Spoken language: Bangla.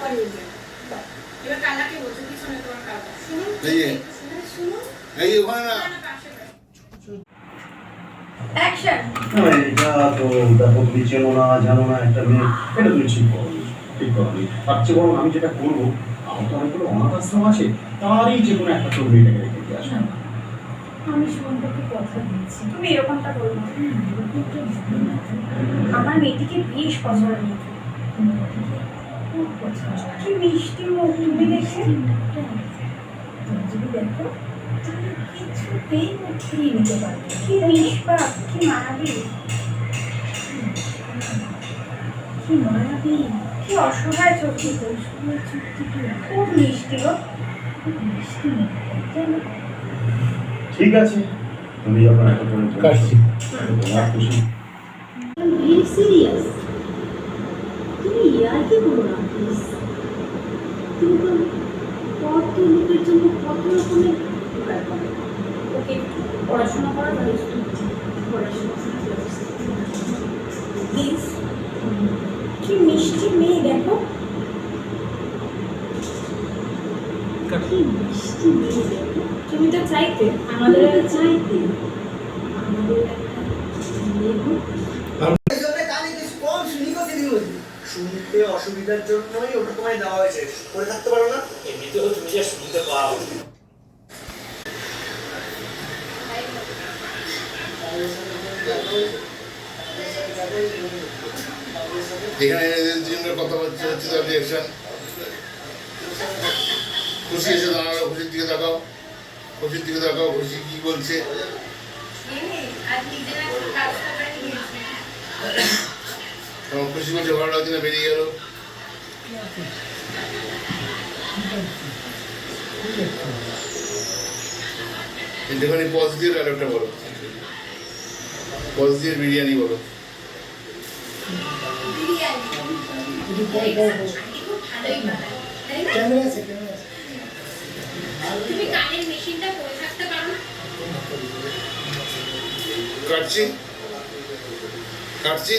এবার কালাকে বলছো পিছনে তোমার কালা শুনুন শুনুন এই ওখানে না অ্যাকশন এটা তো ব্যাপক চেনো না জানো না একটা মেয়ে, এটা তুমি ঠিক করো, ঠিক করো। তার চেয়ে বরং আমি যেটা করবো, আমার তো অনেকগুলো অনাথ আশ্রম আছে, তারই যে কোনো একটা তোর মেয়েটাকে রেখে দিয়ে আসবে। আমি সুমনকে কথা দিচ্ছি তুমি এরকমটা বলো না। আমার মেয়েটিকে বেশ পছন্দ হয়েছে। কি মিষ্টি মুখ তুমি দেখে যদি দেখো কিছুতেই মুখিয়ে নিতে পারবে। কি নিষ্পাপ, কি মায়াবী, কি মায়াবী, কি অসহায় চোখে, খুব মিষ্টি গো, খুব মিষ্টি। ঠিক আছে, তুমি যখন একটা করে কাটছি। তোমার খুশি। ভেরি সিরিয়াস, তুমি ইয়ার কি করো না প্লিজ। তুমি তো কত লোকের জন্য কত রকমের উপায় করো। ওকে পড়াশোনা করার ব্যবস্থা, পড়াশোনা প্লিজ। কি মিষ্টি মেয়ে দেখো, কি মিষ্টি মেয়ে দেখো। তুমি তো চাইতে আমাদের চাইতে আমাদের শুনতে অসুবিধার জন্যই ওটা তোমায় দেওয়া হয়েছে, করে থাকতে পারো না। এমনিতেও তুমি যা শুনতে পাও। এখানে জিমের কথা হচ্ছে তার রিয়াকশন। খুশি এসে দাঁড়ালো, খুশির দিকে তাকাও, খুশির দিকে তাকাও, খুশি কি বলছে। খুশি বলছে ভালো লাগছে না, বেরিয়ে গেল। একটুখানি পজিটিভ ডায়লগটা বলো, পজিটিভ বিরিয়ানি বলো। তুমি কানের মেশিনটা পরে থাকতে পারো না? কাটছি কাটছি